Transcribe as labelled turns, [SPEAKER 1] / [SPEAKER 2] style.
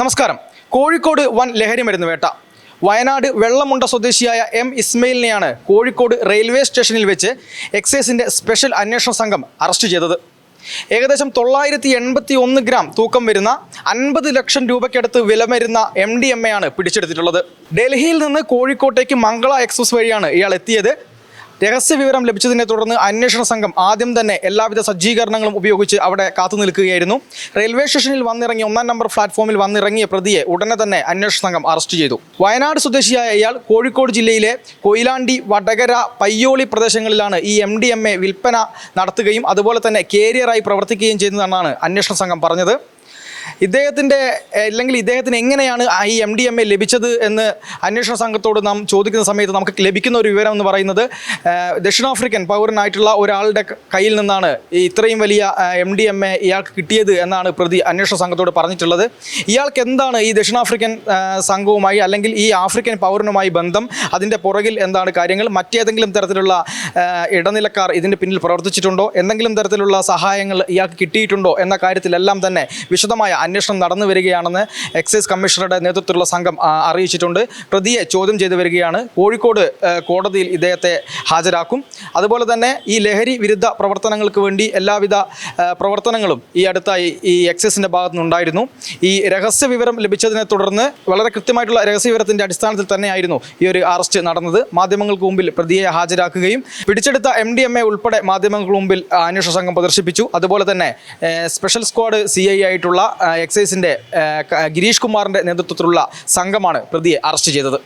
[SPEAKER 1] നമസ്കാരം. കോഴിക്കോട് വൻ ലഹരി മരുന്ന് വേട്ട. വയനാട് വെള്ളമുണ്ട സ്വദേശിയായ എം ഇസ്മയിലിനെയാണ് കോഴിക്കോട് റെയിൽവേ സ്റ്റേഷനിൽ വെച്ച് എക്സൈസിൻ്റെ സ്പെഷ്യൽ അന്വേഷണ സംഘം അറസ്റ്റ് ചെയ്തത്. ഏകദേശം 981 ഗ്രാം തൂക്കം വരുന്ന 50 ലക്ഷം രൂപയ്ക്കടുത്ത് വില വരുന്ന MDMA ആണ് പിടിച്ചെടുത്തിട്ടുള്ളത്. ഡൽഹിയിൽ നിന്ന് കോഴിക്കോട്ടേക്ക് മംഗള എക്സ്പ്രസ് വഴിയാണ് ഇയാൾ എത്തിയത്. രഹസ്യവിവരം ലഭിച്ചതിനെ തുടർന്ന് അന്വേഷണ സംഘം ആദ്യം തന്നെ എല്ലാവിധ സജ്ജീകരണങ്ങളും ഉപയോഗിച്ച് അവിടെ കാത്തു നിൽക്കുകയായിരുന്നു. റെയിൽവേ സ്റ്റേഷനിൽ വന്നിറങ്ങി 1-ാം നമ്പർ പ്ലാറ്റ്ഫോമിൽ വന്നിറങ്ങിയ പ്രതിയെ ഉടനെ തന്നെ അന്വേഷണ സംഘം അറസ്റ്റ് ചെയ്തു. വയനാട് സ്വദേശിയായ ഇയാൾ കോഴിക്കോട് ജില്ലയിലെ കൊയിലാണ്ടി, വടകര, പയ്യോളി പ്രദേശങ്ങളിലാണ് ഈ MDMA വിൽപ്പന നടത്തുകയും അതുപോലെ തന്നെ കേരിയറായി പ്രവർത്തിക്കുകയും ചെയ്യുന്നതെന്നാണ് അന്വേഷണ സംഘം പറഞ്ഞത്. ഇദ്ദേഹത്തിന് എങ്ങനെയാണ് ഈ MDMA ലഭിച്ചത് എന്ന് അന്വേഷണ സംഘത്തോട് നാം ചോദിക്കുന്ന സമയത്ത് നമുക്ക് ലഭിക്കുന്ന ഒരു വിവരം എന്ന് പറയുന്നത് ദക്ഷിണാഫ്രിക്കൻ പൗരനായിട്ടുള്ള ഒരാളുടെ കയ്യിൽ നിന്നാണ് ഈ ഇത്രയും വലിയ MDMA ഇയാൾക്ക് കിട്ടിയത് എന്നാണ് പ്രതി അന്വേഷണ സംഘത്തോട് പറഞ്ഞിട്ടുള്ളത്. ഇയാൾക്ക് എന്താണ് ഈ ദക്ഷിണാഫ്രിക്കൻ സംഘവുമായി അല്ലെങ്കിൽ ഈ ആഫ്രിക്കൻ പൗരനുമായി ബന്ധം, അതിൻ്റെ പുറകിൽ എന്താണ് കാര്യങ്ങൾ, മറ്റേതെങ്കിലും തരത്തിലുള്ള ഇടനിലക്കാർ ഇതിൻ്റെ പിന്നിൽ പ്രവർത്തിച്ചിട്ടുണ്ടോ, എന്തെങ്കിലും തരത്തിലുള്ള സഹായങ്ങൾ ഇയാൾക്ക് കിട്ടിയിട്ടുണ്ടോ എന്ന കാര്യത്തിലെല്ലാം തന്നെ വിശദമായ അന്വേഷണം നടന്നു വരികയാണെന്ന് എക്സൈസ് കമ്മീഷണറുടെ നേതൃത്വത്തിലുള്ള സംഘം അറിയിച്ചിട്ടുണ്ട്. പ്രതിയെ ചോദ്യം ചെയ്തു വരികയാണ്. കോഴിക്കോട് കോടതിയിൽ ഇദ്ദേഹത്തെ ഹാജരാക്കും. അതുപോലെ തന്നെ ഈ ലഹരി വിരുദ്ധ പ്രവർത്തനങ്ങൾക്ക് വേണ്ടി എല്ലാവിധ പ്രവർത്തനങ്ങളും ഈ അടുത്തായി ഈ എക്സൈസിൻ്റെ ഭാഗത്തു നിന്നുണ്ടായിരുന്നു. ഈ രഹസ്യ വിവരം ലഭിച്ചതിനെ തുടർന്ന് വളരെ കൃത്യമായിട്ടുള്ള രഹസ്യ വിവരത്തിൻ്റെ അടിസ്ഥാനത്തിൽ തന്നെയായിരുന്നു ഈ ഒരു അറസ്റ്റ് നടന്നത്. മാധ്യമങ്ങൾക്ക് മുമ്പിൽ പ്രതിയെ ഹാജരാക്കുകയും പിടിച്ചെടുത്ത MDMA ഉൾപ്പെടെ മാധ്യമങ്ങൾക്ക് മുമ്പിൽ അന്വേഷണ സംഘം പ്രദർശിപ്പിച്ചു. അതുപോലെ തന്നെ സ്പെഷ്യൽ സ്ക്വാഡ് CI ആയിട്ടുള്ള എക്സൈസിൻ്റെ ഗിരീഷ് കുമാറിൻ്റെ നേതൃത്വത്തിലുള്ള സംഘമാണ് പ്രതിയെ അറസ്റ്റ് ചെയ്തത്.